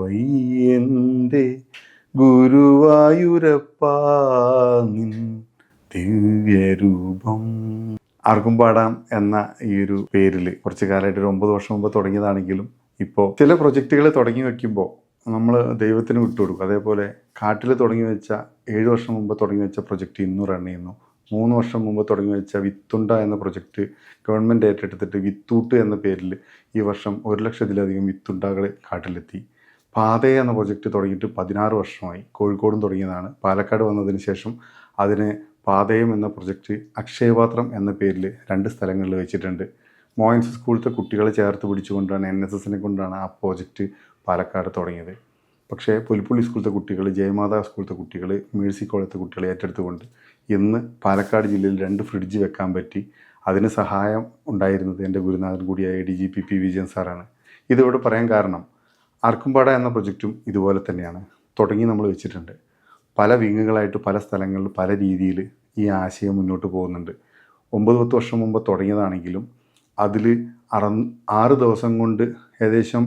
വയ്യന്റെ ഗുരുവായൂരപ്പാ നിൻ ദിവ്യരൂപം. ആർക്കും പാടാം എന്ന ഈ ഒരു പേരിൽ കുറച്ച് കാലമായിട്ട് ഒരു 9 വർഷം മുമ്പ് തുടങ്ങിയതാണെങ്കിലും ഇപ്പോൾ ചില പ്രൊജക്റ്റുകൾ തുടങ്ങി വയ്ക്കുമ്പോൾ നമ്മൾ ദൈവത്തിന് വിട്ടുകൊടുക്കും. അതേപോലെ കാട്ടിൽ തുടങ്ങി വെച്ച 7 വർഷം മുമ്പ് തുടങ്ങി വെച്ച പ്രൊജക്റ്റ് ഇന്നും റൺ ചെയ്യുന്നു. 3 വർഷം മുമ്പ് തുടങ്ങി വെച്ച വിത്തുണ്ട എന്ന പ്രൊജക്റ്റ് ഗവൺമെൻറ് ഏറ്റെടുത്തിട്ട് വിത്തൂട്ട് എന്ന പേരിൽ ഈ വർഷം 1 ലക്ഷത്തിലധികം വിത്തുണ്ടകൾ കാട്ടിലെത്തി. പാതയ എന്ന പ്രൊജക്റ്റ് തുടങ്ങിയിട്ട് 16 വർഷമായി. കോഴിക്കോടും തുടങ്ങിയതാണ്. പാലക്കാട് വന്നതിന് ശേഷം അതിന് പാതയം എന്ന പ്രൊജക്റ്റ് അക്ഷയപാത്രം എന്ന പേരിൽ 2 സ്ഥലങ്ങളിൽ വെച്ചിട്ടുണ്ട്. മോയൻസ് സ്കൂളിലത്തെ കുട്ടികളെ ചേർത്ത് പിടിച്ചുകൊണ്ടാണ് NSSനെ കൊണ്ടാണ് ആ പ്രോജക്റ്റ് പാലക്കാട് തുടങ്ങിയത്. പക്ഷേ പുൽപ്പള്ളി സ്കൂളിലത്തെ കുട്ടികൾ, ജയമാതാ സ്കൂളിലത്തെ കുട്ടികൾ, മേഴ്സി കോളേജത്തെ കുട്ടികളെ ഏറ്റെടുത്തുകൊണ്ട് ഇന്ന് പാലക്കാട് ജില്ലയിൽ 2 ഫ്രിഡ്ജ് വെക്കാൻ പറ്റി. അതിന് സഹായം ഉണ്ടായിരുന്നത് എൻ്റെ ഗുരുനാഥൻ കൂടിയായ DGP P. വിജയൻ സാറാണ്. ഇതിവിടെ പറയാൻ കാരണം ആർക്കുംപാട എന്ന പ്രൊജക്റ്റും ഇതുപോലെ തന്നെയാണ്. തുടങ്ങി നമ്മൾ വെച്ചിട്ടുണ്ട്. പല വിങ്ങുകളായിട്ട് പല സ്ഥലങ്ങളിൽ പല രീതിയിൽ ഈ ആശയം മുന്നോട്ട് പോകുന്നുണ്ട്. 9-10 വർഷം മുമ്പ് തുടങ്ങിയതാണെങ്കിലും അതിൽ 6 ദിവസം കൊണ്ട് ഏകദേശം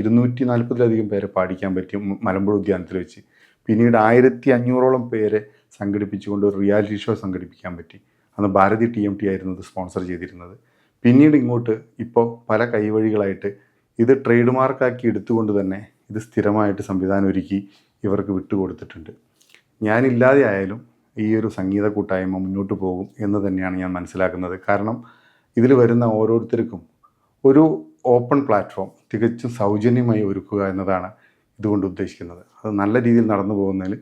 240-ലധികം പേരെ പാടിക്കാൻ പറ്റും മലമ്പുഴ ഉദ്യാനത്തിൽ വെച്ച്. പിന്നീട് 1500-ഓളം പേരെ സംഘടിപ്പിച്ചുകൊണ്ട് ഒരു റിയാലിറ്റി ഷോ സംഘടിപ്പിക്കാൻ പറ്റി. അന്ന് ഭാരതി TMT ആയിരുന്നു ഇത് സ്പോൺസർ ചെയ്തിരുന്നത്. പിന്നീട് ഇങ്ങോട്ട് ഇപ്പോൾ പല കൈവഴികളായിട്ട് ഇത് ട്രേഡ് മാർക്കാക്കി എടുത്തുകൊണ്ട് തന്നെ ഇത് സ്ഥിരമായിട്ട് സംവിധാനം ഒരുക്കി ഇവർക്ക് വിട്ടുകൊടുത്തിട്ടുണ്ട്. ഞാനില്ലാതെ ആയാലും ഈ ഒരു സംഗീത കൂട്ടായ്മ മുന്നോട്ട് പോകും എന്ന് തന്നെയാണ് ഞാൻ മനസ്സിലാക്കുന്നത്. കാരണം ഇതിൽ വരുന്ന ഓരോരുത്തർക്കും ഒരു ഓപ്പൺ പ്ലാറ്റ്ഫോം തികച്ചും സൗജന്യമായി ഒരുക്കുക എന്നതാണ് ഇതുകൊണ്ട് ഉദ്ദേശിക്കുന്നത്. അത് നല്ല രീതിയിൽ നടന്നു പോകുന്നതിൽ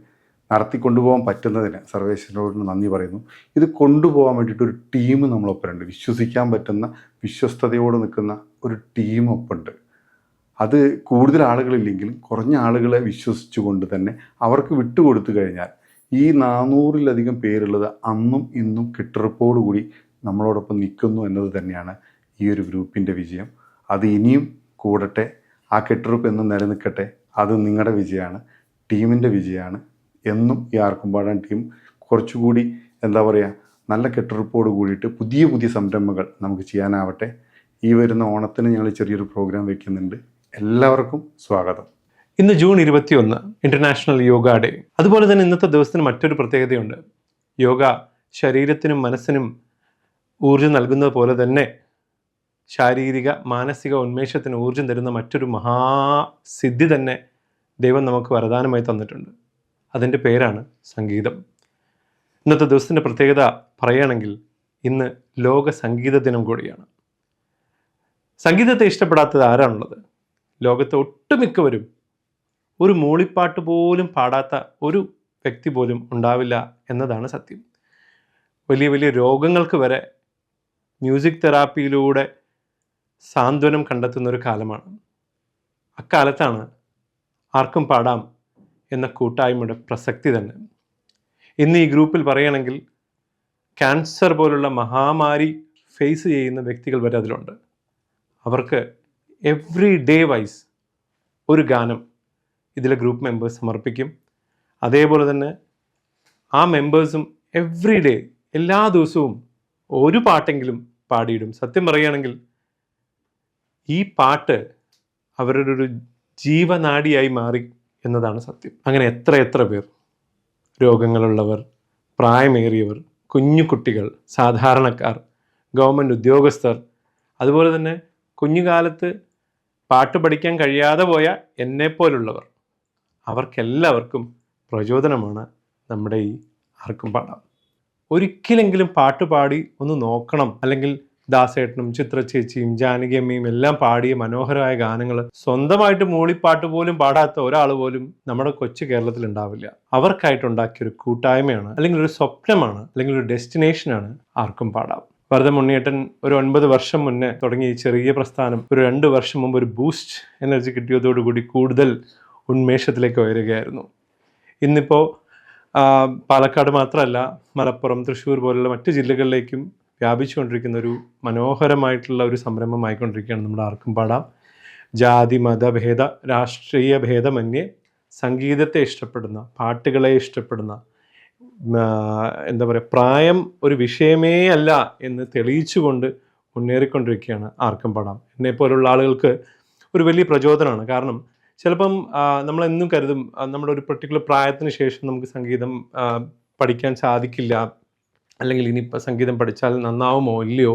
നടത്തിക്കൊണ്ടുപോകാൻ പറ്റുന്നതിന് സർവേശ്വരനോട് നന്ദി പറയുന്നു. ഇത് കൊണ്ടുപോകാൻ വേണ്ടിയിട്ട് ഒരു ടീം നമ്മളൊപ്പമുണ്ട്. വിശ്വസിക്കാൻ പറ്റുന്ന, വിശ്വസ്തയോട് നിൽക്കുന്ന ഒരു ടീം ഒപ്പമുണ്ട്. അത് കൂടുതൽ ആളുകളില്ലെങ്കിലും കുറഞ്ഞ ആളുകളെ വിശ്വസിച്ചുകൊണ്ട് തന്നെ അവർക്ക് വിട്ടുകൊടുത്തു കഴിഞ്ഞാൽ ഈ 400-ലധികം പേരുള്ളത് അന്നും ഇന്നും കെട്ടുറപ്പോടുകൂടി നമ്മളോടൊപ്പം നിൽക്കുന്നു എന്നത് തന്നെയാണ് ഈ ഒരു ഗ്രൂപ്പിൻ്റെ വിജയം. അത് ഇനിയും കൂടട്ടെ, ആ കെട്ടുറപ്പ് എന്നും നിലനിൽക്കട്ടെ. അത് നിങ്ങളുടെ വിജയമാണ്, ടീമിൻ്റെ വിജയമാണ്. എന്നും ഈ ആർക്കുംപാടാൻ ടീം കുറച്ചുകൂടി നല്ല കെട്ടുറപ്പോട് കൂടിയിട്ട് പുതിയ പുതിയ സംരംഭങ്ങൾ നമുക്ക് ചെയ്യാനാവട്ടെ. ഈ വരുന്ന ഓണത്തിന് ഞങ്ങൾ ചെറിയൊരു പ്രോഗ്രാം വയ്ക്കുന്നുണ്ട്. എല്ലാവർക്കും സ്വാഗതം. ഇന്ന് ജൂൺ 21 ഇൻ്റർനാഷണൽ യോഗ ഡേ. അതുപോലെ തന്നെ ഇന്നത്തെ ദിവസത്തിന് മറ്റൊരു പ്രത്യേകതയുണ്ട്. യോഗ ശരീരത്തിനും മനസ്സിനും ഊർജം നൽകുന്നത് പോലെ തന്നെ ശാരീരിക മാനസിക ഉന്മേഷത്തിന് ഊർജം തരുന്ന മറ്റൊരു മഹാസിദ്ധി തന്നെ ദൈവം നമുക്ക് വരദാനമായി തന്നിട്ടുണ്ട്. അതിൻ്റെ പേരാണ് സംഗീതം. ഇന്നത്തെ ദിവസത്തിൻ്റെ പ്രത്യേകത പറയുകയാണെങ്കിൽ ഇന്ന് ലോക സംഗീത ദിനം കൂടിയാണ്. സംഗീതത്തെ ഇഷ്ടപ്പെടാത്തത് ആരാണുള്ളത്? ലോകത്തെ ഒട്ടുമിക്കവരും ഒരു മൂളിപ്പാട്ട് പോലും പാടാത്ത ഒരു വ്യക്തി പോലും ഉണ്ടാവില്ല എന്നതാണ് സത്യം. വലിയ വലിയ രോഗങ്ങൾക്ക് വരെ മ്യൂസിക് തെറാപ്പിയിലൂടെ സാന്ത്വനം കണ്ടെത്തുന്ന ഒരു കാലമാണ്. അക്കാലത്താണ് ആർക്കും പാടാം എന്ന കൂട്ടായ്മയുടെ പ്രസക്തി തന്നെ. ഇന്ന് ഈ ഗ്രൂപ്പിൽ പറയുകയാണെങ്കിൽ ക്യാൻസർ പോലുള്ള മഹാമാരി ഫേസ് ചെയ്യുന്ന വ്യക്തികൾ വരെ അതിലുണ്ട്. അവർക്ക് എവ്രി ഡേ വൈസ് ഒരു ഗാനം ഇതിലെ ഗ്രൂപ്പ് മെമ്പേഴ്സ് സമർപ്പിക്കും. അതേപോലെ തന്നെ ആ മെമ്പേഴ്സും എവ്രി ഡേ എല്ലാ ദിവസവും ഒരു പാട്ടെങ്കിലും പാടിയിടും. സത്യം പറയുകയാണെങ്കിൽ ഈ പാട്ട് അവരുടെ ഒരു ജീവനാഡിയായി മാറി എന്നതാണ് സത്യം. അങ്ങനെ എത്ര പേർ, രോഗങ്ങളുള്ളവർ, പ്രായമേറിയവർ, കുഞ്ഞു കുട്ടികൾ, സാധാരണക്കാർ, ഗവൺമെൻറ് ഉദ്യോഗസ്ഥർ, അതുപോലെ തന്നെ കുഞ്ഞുകാലത്ത് പാട്ട് പഠിക്കാൻ കഴിയാതെ പോയ എന്നെപ്പോലുള്ളവർ, അവർക്കെല്ലാവർക്കും പ്രചോദനമാണ് നമ്മുടെ ഈ ആർക്കും പാടാം. ഒരിക്കലെങ്കിലും പാട്ട് പാടി ഒന്ന് നോക്കണം. അല്ലെങ്കിൽ ദാസേട്ടനും ചിത്ര ചേച്ചിയും ജാനകി അമ്മയും എല്ലാം പാടിയ മനോഹരമായ ഗാനങ്ങൾ സ്വന്തമായിട്ട് മൂളിപ്പാട്ട് പോലും പാടാത്ത ഒരാൾ പോലും നമ്മുടെ കൊച്ചു കേരളത്തിൽ ഉണ്ടാവില്ല. അവർക്കായിട്ടുണ്ടാക്കിയൊരു കൂട്ടായ്മയാണ്, അല്ലെങ്കിൽ ഒരു സ്വപ്നമാണ്, അല്ലെങ്കിൽ ഒരു ഡെസ്റ്റിനേഷനാണ് ആർക്കും പാടാം. ഭരതൻ ഉണ്ണിയേട്ടൻ ഒരു 9 വർഷം മുന്നേ തുടങ്ങിയ ഈ ചെറിയ പ്രസ്ഥാനം ഒരു 2 വർഷം മുമ്പ് ഒരു ബൂസ്റ്റ് എനർജി കിട്ടിയതോടുകൂടി കൂടുതൽ ഉന്മേഷത്തിലേക്ക് ഉയരുകയായിരുന്നു. ഇന്നിപ്പോൾ പാലക്കാട് മാത്രമല്ല, മലപ്പുറം, തൃശ്ശൂർ പോലുള്ള മറ്റ് ജില്ലകളിലേക്കും വ്യാപിച്ചുകൊണ്ടിരിക്കുന്ന ഒരു മനോഹരമായിട്ടുള്ള ഒരു സംരംഭമായിക്കൊണ്ടിരിക്കുകയാണ് നമ്മുടെ ആർക്കും പാടാം. ജാതി മതഭേദ രാഷ്ട്രീയ ഭേദമന്യേ സംഗീതത്തെ ഇഷ്ടപ്പെടുന്ന, പാട്ടുകളെ ഇഷ്ടപ്പെടുന്ന, പ്രായം ഒരു വിഷയമേ അല്ല എന്ന് തെളിയിച്ചുകൊണ്ട് മുന്നേറിക്കൊണ്ടിരിക്കുകയാണ് ആർക്കും പാടാം. എന്നെപ്പോലുള്ള ആളുകൾക്ക് ഒരു വലിയ പ്രചോദനമാണ്. കാരണം ചിലപ്പം നമ്മളെന്നും കരുതും നമ്മുടെ ഒരു പെർട്ടിക്കുലർ പ്രായത്തിന് ശേഷം നമുക്ക് സംഗീതം പഠിക്കാൻ സാധിക്കില്ല, അല്ലെങ്കിൽ ഇനിയിപ്പോൾ സംഗീതം പഠിച്ചാൽ നന്നാവുമോ ഇല്ലയോ,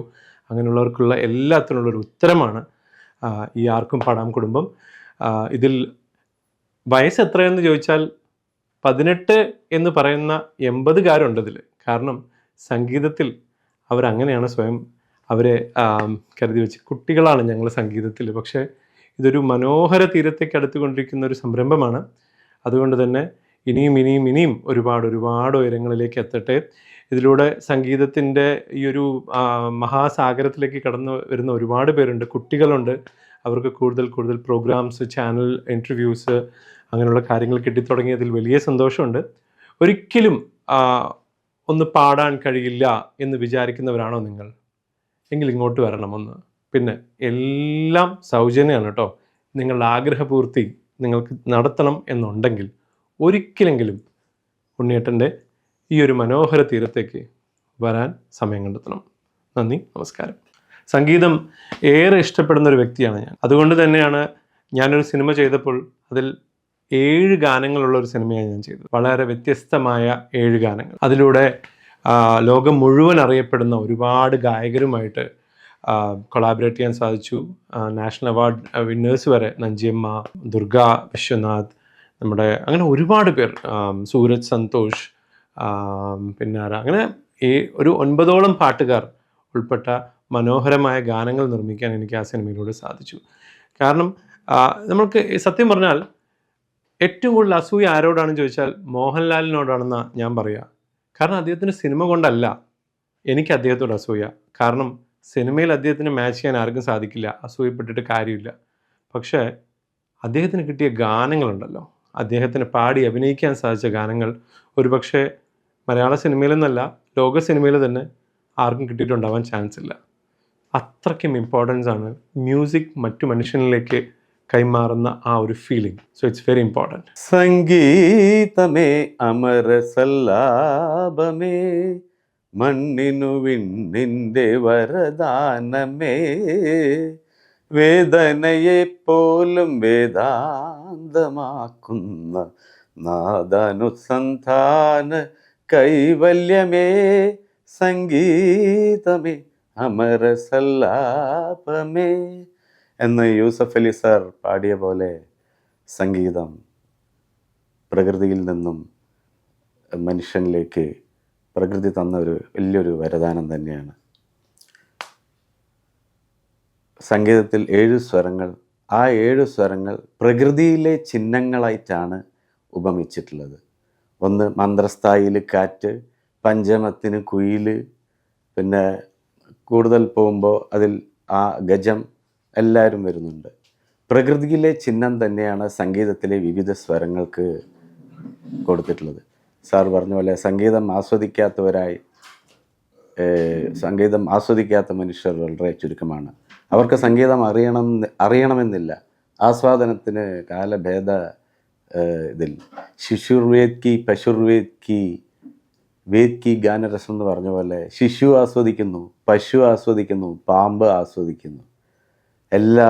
അങ്ങനെയുള്ളവർക്കുള്ള എല്ലാത്തിനുള്ളൊരു ഉത്തരമാണ് ഈ ആർക്കും പാടാം കുടുംബം. ഇതിൽ വയസ്സ് എത്രയെന്ന് ചോദിച്ചാൽ 18 എന്ന് പറയുന്ന 80കാരുണ്ട് ഇതിൽ. കാരണം സംഗീതത്തിൽ അവരങ്ങനെയാണ് സ്വയം അവരെ കരുതി വെച്ച്, കുട്ടികളാണ് ഞങ്ങൾ സംഗീതത്തിൽ. പക്ഷേ ഇതൊരു മനോഹര തീരത്തേക്ക് അടുത്തുകൊണ്ടിരിക്കുന്ന ഒരു സംരംഭമാണ്. അതുകൊണ്ട് തന്നെ ഇനിയും ഒരുപാട് ഉയരങ്ങളിലേക്ക് എത്തട്ടെ. ഇതിലൂടെ സംഗീതത്തിൻ്റെ ഈ ഒരു മഹാസാഗരത്തിലേക്ക് കടന്നു വരുന്ന ഒരുപാട് പേരുണ്ട്, കുട്ടികളുണ്ട്. അവർക്ക് കൂടുതൽ പ്രോഗ്രാംസ്, ചാനൽ ഇൻ്റർവ്യൂസ്, അങ്ങനെയുള്ള കാര്യങ്ങൾ കിട്ടിത്തുടങ്ങിയതിൽ വലിയ സന്തോഷമുണ്ട്. ഒരിക്കലും ഒന്ന് പാടാൻ കഴിയില്ല എന്ന് വിചാരിക്കുന്നവരാണോ നിങ്ങൾ? എങ്കിൽ ഇങ്ങോട്ട് വരണം ഒന്ന്. പിന്നെ എല്ലാം സൗജന്യമാണ് കേട്ടോ. നിങ്ങളുടെ ആഗ്രഹപൂർത്തി നിങ്ങൾക്ക് നടത്തണം എന്നുണ്ടെങ്കിൽ ഒരിക്കലെങ്കിലും ഉണ്ണിയേട്ടൻ്റെ ഈ ഒരു മനോഹര തീരത്തേക്ക് വരാൻ സമയം കണ്ടെത്തണം. നന്ദി, നമസ്കാരം. സംഗീതം ഏറെ ഇഷ്ടപ്പെടുന്ന ഒരു വ്യക്തിയാണ് ഞാൻ. അതുകൊണ്ട് തന്നെയാണ് ഞാനൊരു സിനിമ ചെയ്തപ്പോൾ അതിൽ 7 ഗാനങ്ങളുള്ള ഒരു സിനിമയാണ് ഞാൻ ചെയ്തത്. വളരെ വ്യത്യസ്തമായ 7 ഗാനങ്ങൾ. അതിലൂടെ ലോകം മുഴുവൻ അറിയപ്പെടുന്ന ഒരുപാട് ഗായകരുമായിട്ട് കൊളാബറേറ്റ് ചെയ്യാൻ സാധിച്ചു. നാഷണൽ അവാർഡ് വിന്നേഴ്സ് വരെ, നഞ്ചിയമ്മ, ദുർഗ വിശ്വനാഥ്, നമ്മുടെ അങ്ങനെ ഒരുപാട് പേർ, സൂരജ് സന്തോഷ്, പിന്നെ അങ്ങനെ ഒരു 9ഓളം പാട്ടുകാർ ഉൾപ്പെട്ട മനോഹരമായ ഗാനങ്ങൾ നിർമ്മിക്കാൻ എനിക്ക് ആ സിനിമയിലൂടെ സാധിച്ചു. കാരണം നമ്മൾക്ക് സത്യം പറഞ്ഞാൽ ഏറ്റവും കൂടുതൽ അസൂയ ആരോടാണെന്ന് ചോദിച്ചാൽ മോഹൻലാലിനോടാണെന്നാണ് ഞാൻ പറയുക. കാരണം അദ്ദേഹത്തിന് സിനിമ കൊണ്ടല്ല എനിക്ക് അദ്ദേഹത്തോട് അസൂയ. കാരണം സിനിമയിൽ അദ്ദേഹത്തിന് മാച്ച് ചെയ്യാൻ ആർക്കും സാധിക്കില്ല, അസൂയപ്പെട്ടിട്ട് കാര്യമില്ല. പക്ഷേ അദ്ദേഹത്തിന് കിട്ടിയ ഗാനങ്ങളുണ്ടല്ലോ, അദ്ദേഹത്തിന് പാടി അഭിനയിക്കാൻ സാധിച്ച ഗാനങ്ങൾ ഒരുപക്ഷെ മലയാള സിനിമയിലെന്നല്ല ലോക സിനിമയിൽ തന്നെ ആർക്കും കിട്ടിയിട്ടുണ്ടാവാൻ ചാൻസ് ഇല്ല. അത്രയ്ക്കും ഇമ്പോർട്ടൻസ് ആണ് മ്യൂസിക് മറ്റു മനുഷ്യനിലേക്ക് കൈമാറുന്ന ആ ഒരു feeling. So it's very important. സംഗീതമേ അമര സല്ലാപമേ, മണ്ണിനു വിണ്ണിൻ്റെ വരദാനമേ, വേദനയെ പോലും വേദാന്തമാക്കുന്ന നാദാനുസന്ധാന കൈവല്യമേ, സംഗീതമേ അമര സല്ലാപമേ എന്ന് യൂസഫ് അലി സാർ പാടിയ പോലെ സംഗീതം പ്രകൃതിയിൽ നിന്നും മനുഷ്യനിലേക്ക് പ്രകൃതി തന്ന ഒരു വലിയൊരു വരദാനം തന്നെയാണ്. സംഗീതത്തിൽ 7 സ്വരങ്ങൾ, ആ 7 സ്വരങ്ങൾ പ്രകൃതിയിലെ ചിഹ്നങ്ങളായിട്ടാണ് ഉപമിച്ചിട്ടുള്ളത്. ഒന്ന് മന്ത്രസ്ഥായിയിൽ കാറ്റ്, പഞ്ചമത്തിന് കുയിൽ, പിന്നെ കൂടുതൽ പോകുമ്പോൾ അതിൽ ആ ഗജം എല്ലാവരും വരുന്നുണ്ട്. പ്രകൃതിയിലെ ചിഹ്നം തന്നെയാണ് സംഗീതത്തിലെ വിവിധ സ്വരങ്ങൾക്ക് കൊടുത്തിട്ടുള്ളത്. സാർ പറഞ്ഞ പോലെ സംഗീതം ആസ്വദിക്കാത്ത മനുഷ്യർ വളരെ ചുരുക്കമാണ്. അവർക്ക് സംഗീതം അറിയണമെന്നില്ല. ആസ്വാദനത്തിന് കാലഭേദ ഇതിൽ ശിശുർവേദ് കി പശുർവേദ് കി വേദ് കി ഗാനരസം എന്ന് പറഞ്ഞ പോലെ ശിശു ആസ്വദിക്കുന്നു, പശു ആസ്വദിക്കുന്നു, പാമ്പ് ആസ്വദിക്കുന്നു. എല്ലാ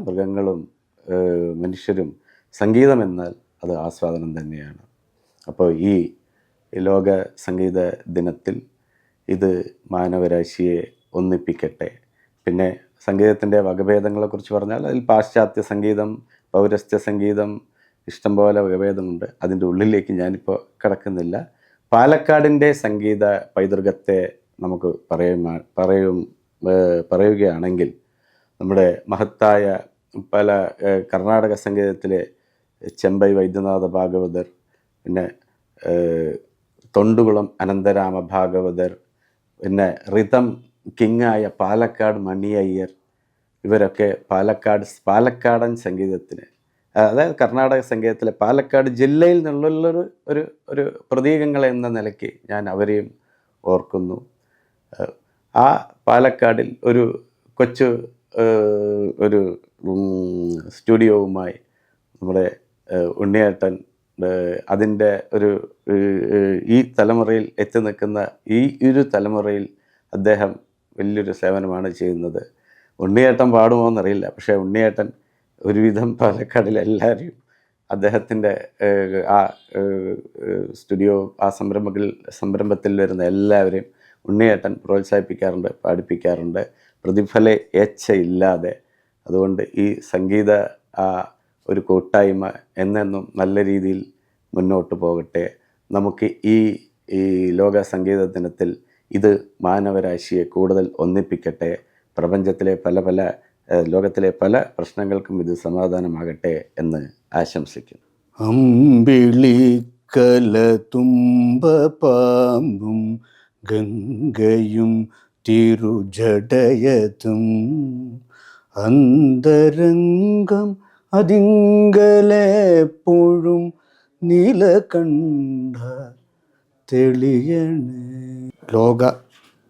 മൃഗങ്ങളും മനുഷ്യരും സംഗീതം എന്നാൽ അത് ആസ്വാദനം തന്നെയാണ്. അപ്പോൾ ഈ ലോക സംഗീത ദിനത്തിൽ ഇത് മാനവരാശിയെ ഒന്നിപ്പിക്കട്ടെ. പിന്നെ സംഗീതത്തിൻ്റെ വകഭേദങ്ങളെക്കുറിച്ച് പറഞ്ഞാൽ അതിൽ പാശ്ചാത്യ സംഗീതം, പൗരസ്ത്യ സംഗീതം, ഇഷ്ടംപോലെ വകഭേദമുണ്ട്. അതിൻ്റെ ഉള്ളിലേക്ക് ഞാനിപ്പോൾ കിടക്കുന്നില്ല. പാലക്കാടിൻ്റെ സംഗീത പൈതൃകത്തെ നമുക്ക് പറയുകയാണെങ്കിൽ നമ്മുടെ മഹത്തായ പല കർണാടക സംഗീതത്തിലെ ചെമ്പൈ വൈദ്യനാഥ ഭാഗവതർ, പിന്നെ തൊണ്ടുകുളം അനന്തരാമ ഭാഗവതർ, പിന്നെ റിതം കിങ്ങായ പാലക്കാട് മണി അയ്യർ, ഇവരൊക്കെ പാലക്കാടൻ സംഗീതത്തിന്, അതായത് കർണാടക സംഗീതത്തിലെ പാലക്കാട് ജില്ലയിൽ നിന്നുള്ളൊരു ഒരു പ്രതീകങ്ങൾ എന്ന നിലയ്ക്ക് ഞാൻ അവരെയും ഓർക്കുന്നു. ആ പാലക്കാടിൽ ഒരു കൊച്ചു ഒരു സ്റ്റുഡിയോവുമായി നമ്മുടെ ഉണ്ണിയേട്ടൻ അതിൻ്റെ ഈ തലമുറയിൽ എത്തി നിൽക്കുന്ന ഒരു തലമുറയിൽ അദ്ദേഹം വലിയൊരു സേവനമാണ് ചെയ്യുന്നത്. ഉണ്ണിയേട്ടൻ പാടുമോ എന്നറിയില്ല, പക്ഷേ ഉണ്ണിയേട്ടൻ ഒരുവിധം പാലക്കാടിലെല്ലാവരും അദ്ദേഹത്തിൻ്റെ ആ സ്റ്റുഡിയോ ആ സംരംഭത്തിൽ വരുന്ന എല്ലാവരെയും ഉണ്ണിയേട്ടൻ പ്രോത്സാഹിപ്പിക്കാറുണ്ട്, പാടിപ്പിക്കാറുണ്ട്, പ്രതിഫല ഇല്ലാതെ. അതുകൊണ്ട് ഈ സംഗീത ഒരു കൂട്ടായ്മ എന്നെന്നും നല്ല രീതിയിൽ മുന്നോട്ട് പോകട്ടെ. നമുക്ക് ഈ ലോക സംഗീത ദിനത്തിൽ ഇത് മാനവരാശിയെ കൂടുതൽ ഒന്നിപ്പിക്കട്ടെ. പ്രപഞ്ചത്തിലെ ലോകത്തിലെ പല പ്രശ്നങ്ങൾക്കും ഇത് സമാധാനമാകട്ടെ എന്ന് ആശംസിക്കുന്നു. അമ്പിളിക്കല തുമ്പപാമ്പും ഗംഗയും തിരുജടയതും അന്തരംഗം അതിങ്കലെപ്പോഴും നീലകണ്ഠ തെളിയണേ. ലോക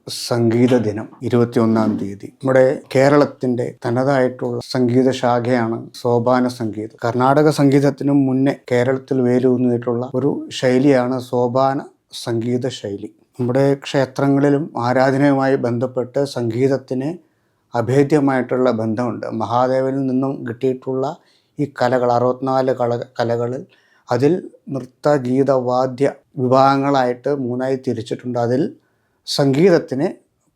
സംഗീത ദിനം 21-ാം തീയതി. നമ്മുടെ കേരളത്തിൻ്റെ തനതായിട്ടുള്ള സംഗീത ശാഖയാണ് സോപാന സംഗീതം. കർണാടക സംഗീതത്തിനും മുന്നേ കേരളത്തിൽ വേരൂന്നിയിട്ടുള്ള ഒരു ശൈലിയാണ് സോപാന സംഗീത ശൈലി. നമ്മുടെ ക്ഷേത്രങ്ങളിലും ആരാധനയുമായി ബന്ധപ്പെട്ട് സംഗീതത്തിന് അഭേദ്യമായിട്ടുള്ള ബന്ധമുണ്ട്. മഹാദേവനിൽ നിന്നും കിട്ടിയിട്ടുള്ള ഈ കലകൾ 64 കലകളിൽ അതിൽ നൃത്ത ഗീത വാദ്യ വിഭാഗങ്ങളായിട്ട് 3ആയി തിരിച്ചിട്ടുണ്ട്. അതിൽ സംഗീതത്തിന്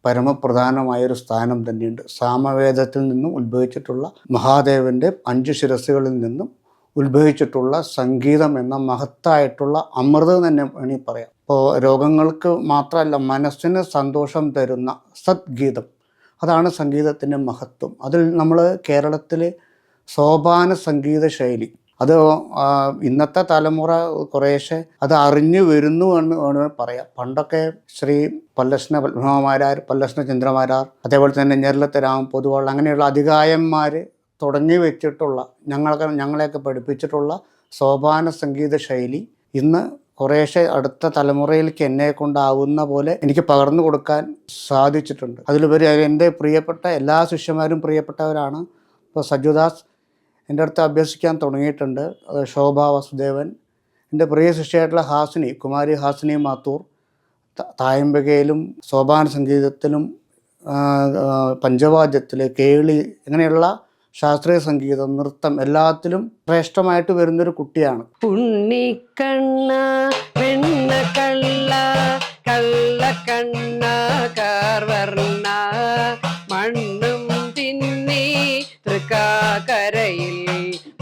പരമപ്രധാനമായൊരു സ്ഥാനം തന്നെയുണ്ട്. സാമവേദത്തിൽ നിന്നും ഉത്ഭവിച്ചിട്ടുള്ള മഹാദേവൻ്റെ 5 ശിരസ്സുകളിൽ നിന്നും ഉത്ഭവിച്ചിട്ടുള്ള സംഗീതം എന്ന മഹത്തായിട്ടുള്ള അമൃത് തന്നെ വേണമെങ്കിൽ പറയാം. ഇപ്പോൾ രോഗങ്ങൾക്ക് മാത്രമല്ല, മനസ്സിന് സന്തോഷം തരുന്ന സദ്ഗീതം, അതാണ് സംഗീതത്തിൻ്റെ മഹത്വം. അതിൽ നമ്മൾ കേരളത്തിൽ സോപാന സംഗീത ശൈലി, അത് ഇന്നത്തെ തലമുറ കുറേശ്ശെ അത് അറിഞ്ഞു വരുന്നു എന്ന് വേണമെങ്കിൽ പറയാം. പണ്ടൊക്കെ ശ്രീ പല്ലശ്ന പത്മനാഭമാരാർ, പല്ലശ്ന ചന്ദ്രമാരാർ, അതേപോലെ തന്നെ ഞെരളത്തെ രാമൻ പൊതുവാൾ, അങ്ങനെയുള്ള അധികായന്മാർ തുടങ്ങി വെച്ചിട്ടുള്ള ഞങ്ങളെയൊക്കെ പഠിപ്പിച്ചിട്ടുള്ള സോപാന സംഗീത ശൈലി ഇന്ന് കുറേശ്ശെ അടുത്ത തലമുറയിലേക്ക് എന്നെ കൊണ്ടാവുന്ന പോലെ എനിക്ക് പകർന്നു കൊടുക്കാൻ സാധിച്ചിട്ടുണ്ട്. അതിലുപരി എൻ്റെ പ്രിയപ്പെട്ട എല്ലാ ശിഷ്യന്മാരും പ്രിയപ്പെട്ടവരാണ്. ഇപ്പോൾ സജുദാസ് എൻ്റെ അടുത്ത് അഭ്യസിക്കാൻ തുടങ്ങിയിട്ടുണ്ട്. ശോഭ വസുദേവൻ, എൻ്റെ പ്രിയ ശിഷ്യയായിട്ടുള്ള ഹാസിനി, കുമാരി ഹാസിനി മാത്തൂർ, തായമ്പകയിലും സോപാന സംഗീതത്തിലും പഞ്ചവാദ്യത്തിൽ കേളി, അങ്ങനെയുള്ള ശാസ്ത്രീയ സംഗീതം, നൃത്തം എല്ലാത്തിലും ശ്രേഷ്ഠമായിട്ട് വരുന്നൊരു കുട്ടിയാണ്. ഉണ്ണിക്കണ്ണ വെണ്ണ കള്ള കള്ള കണ്ണ കാർവർണ്ണ മണ്ണും തിന്നി തൃക്കാക്കരയിൽ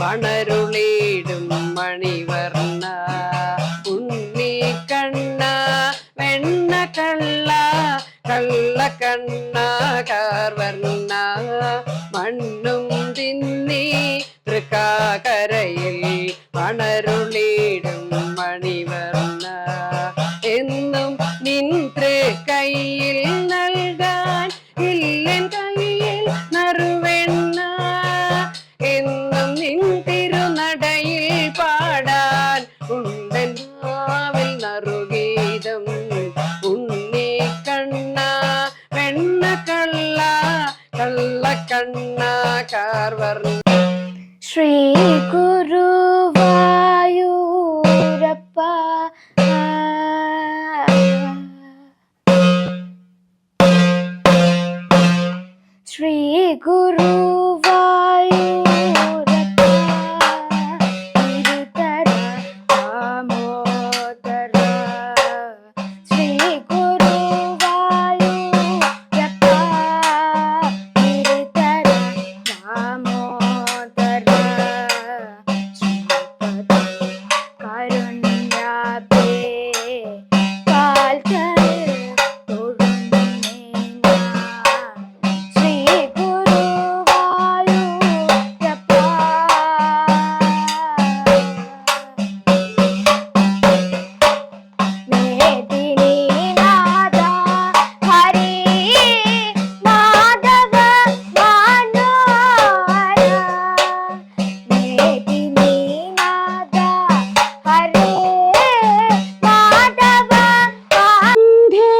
വണരുളിടും മണിവർണ്ണ. ഉണ്ണിക്കണ്ണ വെണ്ണ കള്ള കള്ള കണ്ണ കാർവർണ്ണ മണ്ണും തിന്നി തൃക്കാക്കരയിൽ വണരുളിടും മണിവർണ്ണ. എന്നും നിൻ കയ്യിൽ നൽകാൻ ഇല്ലൻ കയ്യിൽ നറുവെണ്ണ. എന്നും നിൻ തിരുനടയിൽ പാടാൻ ഉണ്ടൻ നാവിൽ നറുഗീതം. ഉണ്ണിക്കണ്ണ വെണ്ണ കള്ള കള്ള കണ്ണ കാർവർണ്ണ. ശ്രീ ഗുരുവായൂരപ്പ ശ്രീ ഗുരുവായൂരപ്പ തിരുതര ദാമോദര. ശ്രീ ഗുരുവായൂരപ്പ തിരുതര ദാമോദര. ശ്രീപദ കരുണ്യാപേ കാൽക്കൽ തൊഴുന്നേ ഞാൻ. ശ്രീ ഗുരുവായൂരപ്പ മേദിനീനാഥ ഹരി മാധവ മനോഹര. മേദിനീനാഥ ഹരി മാധവ സന്ധ്യേ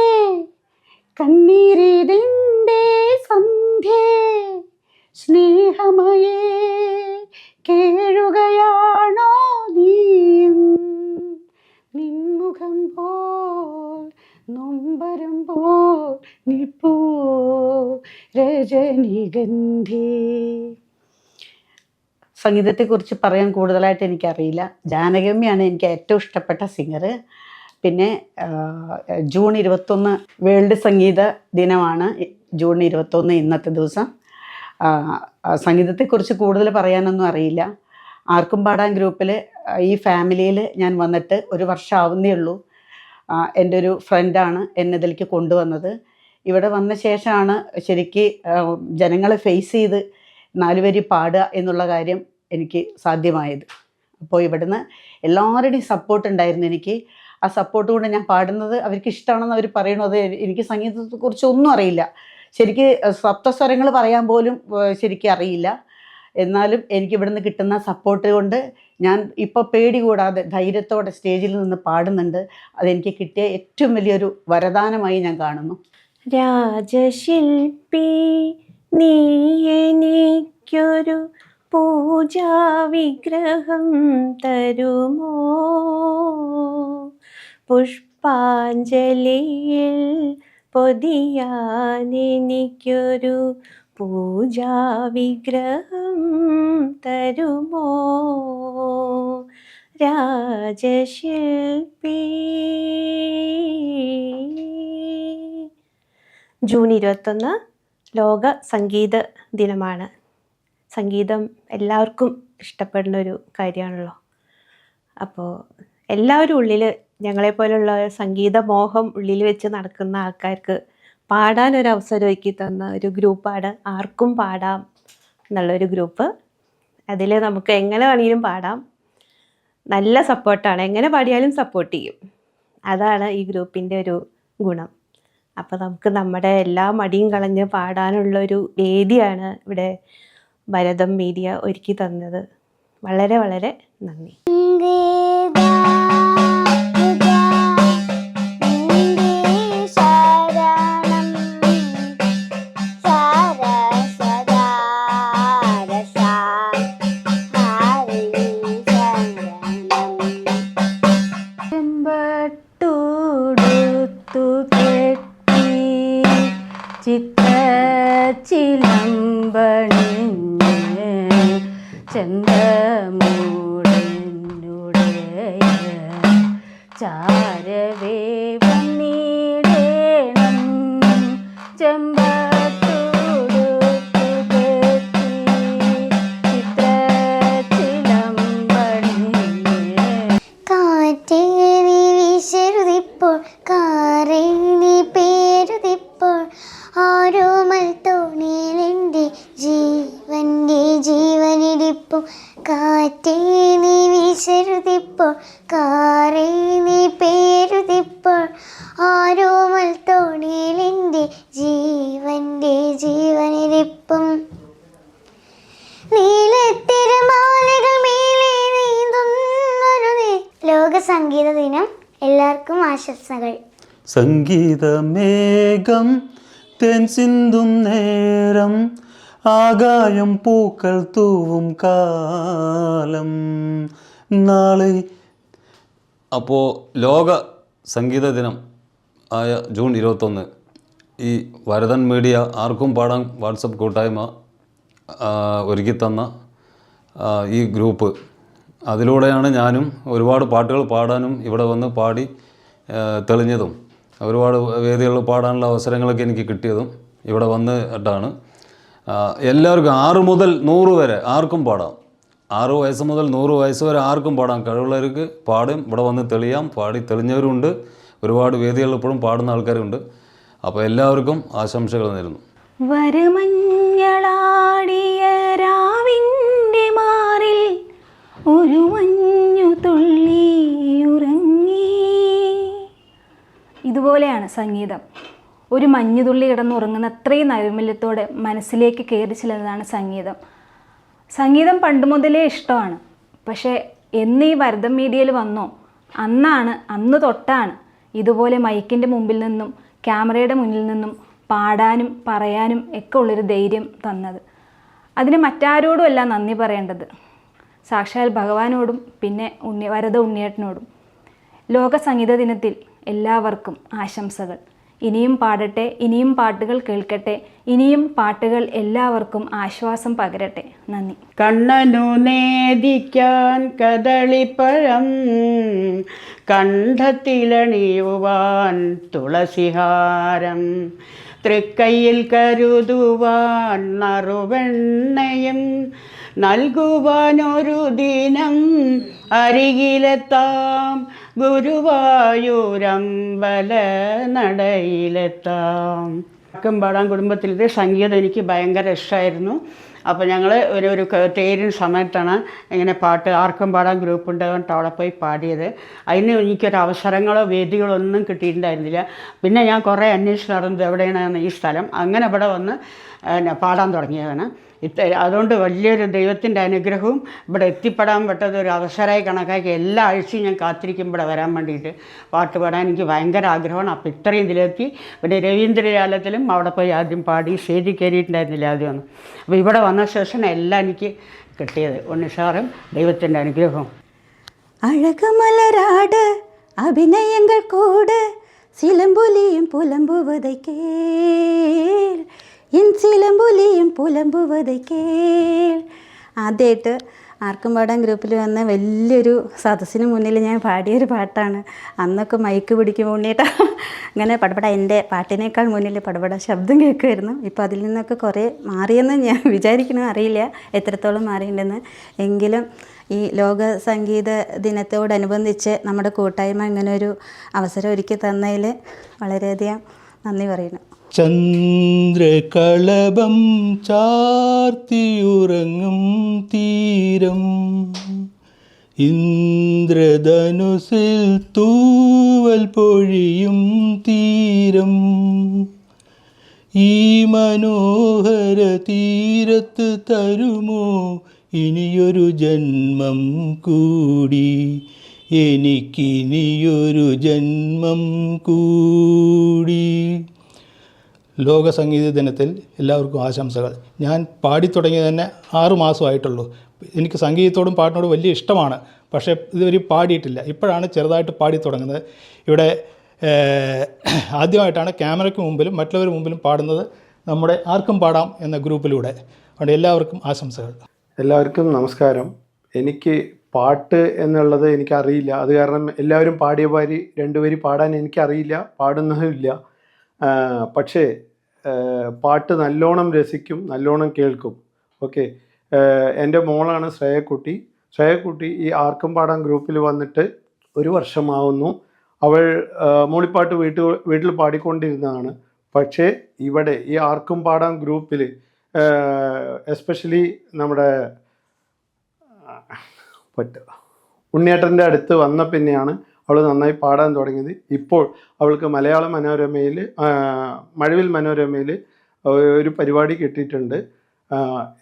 കണ്ണീരിതിൻ്റെ സന്ധ്യേ സ്നേഹമയേ കേഴുകയാണോ നീയും നിൻമുഖം പോൽ നൊമ്പരം പോൽ നിൽപ്പൂ രജനിഗന്ധി. സംഗീതത്തെക്കുറിച്ച് പറയാൻ കൂടുതലായിട്ട് എനിക്കറിയില്ല. ജാനകമ്മയാണ് എനിക്ക് ഏറ്റവും ഇഷ്ടപ്പെട്ട സിംഗർ. പിന്നെ ജൂൺ 21 വേൾഡ് സംഗീത ദിനമാണ്. ജൂൺ 21 ഇന്നത്തെ ദിവസം. സംഗീതത്തെക്കുറിച്ച് കൂടുതൽ പറയാനൊന്നും അറിയില്ല. ആർക്കും പാടാൻ ഗ്രൂപ്പിൽ ഈ ഫാമിലിയിൽ ഞാൻ വന്നിട്ട് 1 വർഷം ആവുന്നേ ഉള്ളൂ. എൻ്റെ ഒരു ഫ്രണ്ടാണ് എന്നെ ഇതിലേക്ക് കൊണ്ടുവന്നത്. ഇവിടെ വന്ന ശേഷമാണ് ശരിക്ക് ജനങ്ങളെ ഫേസ് ചെയ്ത് 4 വരി പാടുക എന്നുള്ള കാര്യം എനിക്ക് സാധ്യമായത്. അപ്പോൾ ഇവിടുന്ന് എല്ലാവരുടെയും സപ്പോർട്ട് ഉണ്ടായിരുന്നു എനിക്ക്. ആ സപ്പോർട്ട് കൊണ്ട് ഞാൻ പാടുന്നത് അവർക്ക് ഇഷ്ടമാണെന്ന് അവർ പറയണത്. എനിക്ക് സംഗീതത്തെക്കുറിച്ച് ഒന്നും അറിയില്ല. ശരിക്ക് സപ്തസ്വരങ്ങൾ പറയാൻ പോലും ശരിക്കും അറിയില്ല. എന്നാലും എനിക്ക് ഇവിടുന്ന് കിട്ടുന്ന സപ്പോർട്ട് കൊണ്ട് ഞാൻ ഇപ്പോൾ പേടി കൂടാതെ ധൈര്യത്തോടെ സ്റ്റേജിൽ നിന്ന് പാടുന്നുണ്ട്. അതെനിക്ക് കിട്ടിയ ഏറ്റവും വലിയൊരു വരദാനമായി ഞാൻ കാണുന്നു. രാജശില്പി നീ എനിക്കൊരു പൂജാവിഗ്രഹം തരുമോ? പുഷ്പാഞ്ജലിയിൽ പൊതിയാൻ എനിക്കൊരു പൂജാവിഗ്രഹം തരുമോ? രാജശില്പി. ജൂൺ 21 ലോക സംഗീത ദിനമാണ്. സംഗീതം എല്ലാവർക്കും ഇഷ്ടപ്പെടുന്ന ഒരു കാര്യമാണല്ലോ. അപ്പോൾ എല്ലാവരും ഉള്ളിൽ ഞങ്ങളെപ്പോലുള്ള സംഗീത മോഹം ഉള്ളിൽ വെച്ച് നടക്കുന്ന ആൾക്കാർക്ക് പാടാനൊരു അവസരം ഒരുക്കി തന്ന ഒരു ഗ്രൂപ്പാണ് ആർക്കും പാടാം എന്നുള്ളൊരു ഗ്രൂപ്പ്. അതിൽ നമുക്ക് എങ്ങനെ വേണമെങ്കിലും പാടാം. നല്ല സപ്പോർട്ടാണ്. എങ്ങനെ പാടിയാലും സപ്പോർട്ട് ചെയ്യും. അതാണ് ഈ ഗ്രൂപ്പിൻ്റെ ഒരു ഗുണം. അപ്പോൾ നമുക്ക് നമ്മുടെ എല്ലാ മടിയും കളഞ്ഞ് പാടാനുള്ളൊരു വേദിയാണ് ഇവിടെ ഭരതം മീഡിയ ഒരുക്കി തന്നത്. വളരെ വളരെ നന്ദി. ചാരവേ വന്നിടേണം കാറ്റേ നീ വീശരുതിപ്പോൾ, കാറേ നീ പേരുതിപ്പോൾ, ആരോമൽ തോണിയിലെൻ്റെ ജീവനിരിപ്പും. കാറ്റേ നീ വീശരുതിപ്പോൾ, കാറേ നീ പേരുതിപ്പോൾ, ആരോമൽ തോണിയിലെൻ്റെ ജീവനിരിപ്പും. നീലത്തിരമാലകൾ മേലെ നീന്തുന്നൊരു ലോക സംഗീത ദിനം. എല്ലാവർക്കും ആശംസകൾ. സംഗീതമേഘം തേൻ ചിന്തും നേരം, ആകായം പൂക്കൾ തൂവും കാലം നാളെ. അപ്പോൾ ലോക സംഗീത ദിനം ആയ ജൂൺ 21 ഈ ഭരതൻ മീഡിയ ആർക്കും പാടാൻ വാട്സപ്പ് കൂട്ടായ്മ ഒരുക്കി തന്ന ഈ ഗ്രൂപ്പ്, അതിലൂടെയാണ് ഞാനും ഒരുപാട് പാട്ടുകൾ പാടാനും ഇവിടെ വന്ന് പാടി തെളിഞ്ഞതും ഒരുപാട് വേദികളിൽ പാടാനുള്ള അവസരങ്ങളൊക്കെ എനിക്ക് കിട്ടിയതും ഇവിടെ വന്നിട്ടാണ്. എല്ലാവർക്കും 6 മുതൽ 100 വരെ ആർക്കും പാടാം. 6 വയസ്സ് മുതൽ 100 വയസ്സ് വരെ ആർക്കും പാടാം. കഴിവുള്ളവർക്ക് പാടും. ഇവിടെ വന്ന് തെളിയാം. പാടി തെളിഞ്ഞവരുണ്ട്. ഒരുപാട് വേദികളിൽ ഇപ്പോഴും പാടുന്ന ആൾക്കാരുണ്ട്. അപ്പോൾ എല്ലാവർക്കും ആശംസകൾ നേരുന്നു. വരമഞ്ഞളാടിയ രാവിൻ്റെ മാറിൽ ഒരു മഞ്ഞു തുള്ളി ഉറങ്ങി. ഇതുപോലെയാണ് സംഗീതം. ഒരു മഞ്ഞുതുള്ളി കിടന്നുറങ്ങുന്ന അത്രയും നൈർമല്യത്തോടെ മനസ്സിലേക്ക് കയറി ചെല്ലുന്നതാണ് സംഗീതം. സംഗീതം പണ്ട് മുതലേ ഇഷ്ടമാണ്. പക്ഷേ എന്ന് ഈ ഭരതം മീഡിയയിൽ വന്നോ അന്ന് തൊട്ടാണ് ഇതുപോലെ മൈക്കിൻ്റെ മുമ്പിൽ നിന്നും ക്യാമറയുടെ മുന്നിൽ നിന്നും പാടാനും പറയാനും ഒക്കെ ഉള്ളൊരു ധൈര്യം തന്നത്. അതിന് മറ്റാരോടുമല്ല നന്ദി പറയേണ്ടത്, സാക്ഷാൽ ഭഗവാനോടും പിന്നെ ഭരത ഉണ്ണിയേട്ടനോടും. ലോക സംഗീത ദിനത്തിൽ എല്ലാവർക്കും ആശംസകൾ. ഇനിയും പാടട്ടെ, ഇനിയും പാട്ടുകൾ കേൾക്കട്ടെ, ഇനിയും പാട്ടുകൾ എല്ലാവർക്കും ആശ്വാസം പകരട്ടെ. നന്ദി. കണ്ണനു നേദിക്കാൻ കദളിപ്പഴം, കണ്ഠത്തിലണിയുവാൻ തുളസിഹാരം, തൃക്കൈയിൽ കരുതുവാൻ നറുവെണ്ണയും, നൽകുവാനൊരു ദിനം അരികിലെത്താം, ഗുരുവായൂരമ്പല നടയിലെത്താം. ആർക്കുംപാടാം കുടുംബത്തിലെ സംഗീതം എനിക്ക് ഭയങ്കര ഇഷ്ടമായിരുന്നു. അപ്പോൾ ഞങ്ങൾ ഒരു തേരിൻ സമയത്താണ് ഇങ്ങനെ പാട്ട് ആർക്കുംപാടാം ഗ്രൂപ്പ് ഉണ്ടായിട്ട് അവിടെ പോയി പാടിയത്. അതിന് എനിക്കൊരു അവസരങ്ങളോ വേദികളോ ഒന്നും കിട്ടിയിട്ടുണ്ടായിരുന്നില്ല. പിന്നെ ഞാൻ കുറേ അന്വേഷിച്ച് നടന്നത് എവിടെയാണ് ഈ സ്ഥലം, അങ്ങനെ ഇവിടെ വന്ന് പാടാൻ തുടങ്ങിയതാണ്. അതുകൊണ്ട് വലിയൊരു ദൈവത്തിൻ്റെ അനുഗ്രഹവും ഇവിടെ എത്തിപ്പെടാൻ പറ്റത് ഒരു അവസരമായി കണക്കാക്കി എല്ലാ ആഴ്ചയും ഞാൻ കാത്തിരിക്കും ഇവിടെ വരാൻ വേണ്ടിയിട്ട്. പാട്ട് പാടാൻ എനിക്ക് ഭയങ്കര ആഗ്രഹമാണ്. അപ്പോൾ ഇത്രയും ഇതിലെത്തി. പിന്നെ രവീന്ദ്രജാലത്തിലും അവിടെ പോയി ആദ്യം പാടി, സ്റ്റേജിൽ കയറിയിട്ടുണ്ടായിരുന്നില്ല ആദ്യമൊന്നും. അപ്പോൾ ഇവിടെ വന്ന ശേഷം എല്ലാം എനിക്ക് കിട്ടിയത്. ഉണ്ണിസാറും ദൈവത്തിൻ്റെ അനുഗ്രഹവും. അഴകുമലരാട് അഭിനയങ്ങൾ കൂട് சிலம்புலியும் புலம்புவதை கேள், என் சிலம்பുലിയും പുലമ്പുവதை കേൾ. ആദ്യമായിട്ട് ആർക്കുംപാടാം ഗ്രൂപ്പിൽ വന്ന വലിയൊരു സദസ്സിന് മുന്നിൽ ഞാൻ പാടിയൊരു പാട്ടാണ്. അന്നൊക്കെ മൈക്ക് പിടിക്കും ഉണ്ണിയേട്ടാ, അങ്ങനെ പടപട എൻ്റെ പാട്ടിനേക്കാൾ മുന്നിൽ പടപട ശബ്ദം കേൾക്കുമായിരുന്നു. ഇപ്പോൾ അതിൽ നിന്നൊക്കെ കുറേ മാറിയെന്ന് ഞാൻ വിചാരിക്കണം, അറിയില്ല എത്രത്തോളം മാറിയിട്ടുണ്ടെന്ന്. എങ്കിലും ഈ ലോക സംഗീത ദിനത്തോടനുബന്ധിച്ച് നമ്മുടെ കൂട്ടായ്മ ഇങ്ങനൊരു അവസരം ഒരുക്കി തന്നതിൽ വളരെയധികം നന്ദി പറയുന്നു. ചന്ദ്രകളഭം ചാർത്തിയുറങ്ങും തീരം, ഇന്ദ്രധനുസിൽ തൂവൽ പൊഴിയും തീരം, ഈ മനോഹര തീരത്ത് തരുമോ ഇനിയൊരു ജന്മം കൂടി, എനിക്കിനിയൊരു ജന്മം കൂടി. ലോക സംഗീത ദിനത്തിൽ എല്ലാവർക്കും ആശംസകൾ. ഞാൻ പാടിത്തുടങ്ങിയത് തന്നെ 6 മാസമായിട്ടുള്ളൂ. എനിക്ക് സംഗീതത്തോടും പാട്ടിനോടും വലിയ ഇഷ്ടമാണ്, പക്ഷേ ഇതുവരെ പാടിയിട്ടില്ല. ഇപ്പോഴാണ് ചെറുതായിട്ട് പാടി തുടങ്ങുന്നത്. ഇവിടെ ആദ്യമായിട്ടാണ് ക്യാമറയ്ക്ക് മുമ്പിലും മറ്റുള്ളവരുടെ മുമ്പിലും പാടുന്നത് നമ്മുടെ ആർക്കും പാടാം എന്ന ഗ്രൂപ്പിലൂടെ. അതുകൊണ്ട് എല്ലാവർക്കും ആശംസകൾ. എല്ലാവർക്കും നമസ്കാരം. എനിക്ക് പാട്ട് എന്നുള്ളത് എനിക്കറിയില്ല. അത് കാരണം എല്ലാവരും പാടിയ പാരി 2 വരി പാടാൻ എനിക്കറിയില്ല, പാടുന്നതുമില്ല. പക്ഷേ പാട്ട് നല്ലോണം രസിക്കും, നല്ലോണം കേൾക്കും. ഓക്കെ, എൻ്റെ മോളാണ് ശ്രേയക്കുട്ടി. ശ്രേയക്കുട്ടി ഈ ആർക്കും പാടാൻ ഗ്രൂപ്പിൽ വന്നിട്ട് 1 വർഷമാവുന്നു. അവൾ മൂളിപ്പാട്ട് വീട്ടിൽ പാടിക്കൊണ്ടിരുന്നതാണ്. പക്ഷേ ഇവിടെ ഈ ആർക്കും പാടാൻ ഗ്രൂപ്പിൽ എസ്പെഷ്യലി നമ്മുടെ ഉണ്ണിയേട്ടൻ്റെ അടുത്ത് വന്ന പിന്നെയാണ് അവൾ നന്നായി പാടാൻ തുടങ്ങിയത്. ഇപ്പോൾ അവൾക്ക് മലയാള മനോരമയിൽ, മഴവിൽ മനോരമയിൽ ഒരു പരിപാടി കിട്ടിയിട്ടുണ്ട്.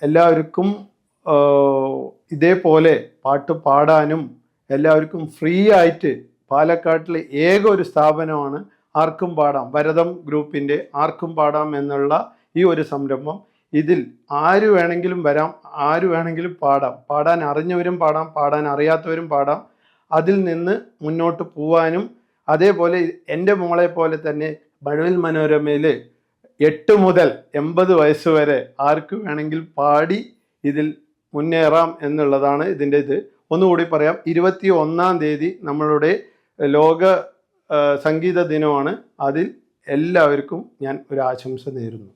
എല്ലാവർക്കും ഇതേപോലെ പാട്ട് പാടാനും എല്ലാവർക്കും ഫ്രീ ആയിട്ട് പാലക്കാട്ടിലെ ഏക ഒരു സ്ഥാപനമാണ് ആർക്കും പാടാം, ഭരതം ഗ്രൂപ്പിൻ്റെ ആർക്കും പാടാം എന്നുള്ള ഈ ഒരു സംരംഭം. ഇതിൽ ആര് വേണമെങ്കിലും വരാം, ആര് വേണമെങ്കിലും പാടാം. പാടാൻ അറിഞ്ഞവരും പാടാം, പാടാൻ അറിയാത്തവരും പാടാം. അതിൽ നിന്ന് മുന്നോട്ട് പോവാനും, അതേപോലെ എൻ്റെ മോളെ പോലെ തന്നെ മഴവിൽ മനോരമയിൽ 8 മുതൽ 80 വയസ്സ് വരെ ആർക്ക് വേണമെങ്കിൽ പാടി ഇതിൽ മുന്നേറാം എന്നുള്ളതാണ് ഇതിൻ്റെ ഇത്. ഒന്നുകൂടി പറയാം, 21-ാം തീയതി നമ്മളുടെ ലോക സംഗീത ദിനമാണ്. അതിൽ എല്ലാവർക്കും ഞാൻ ഒരു ആശംസ നേരുന്നു.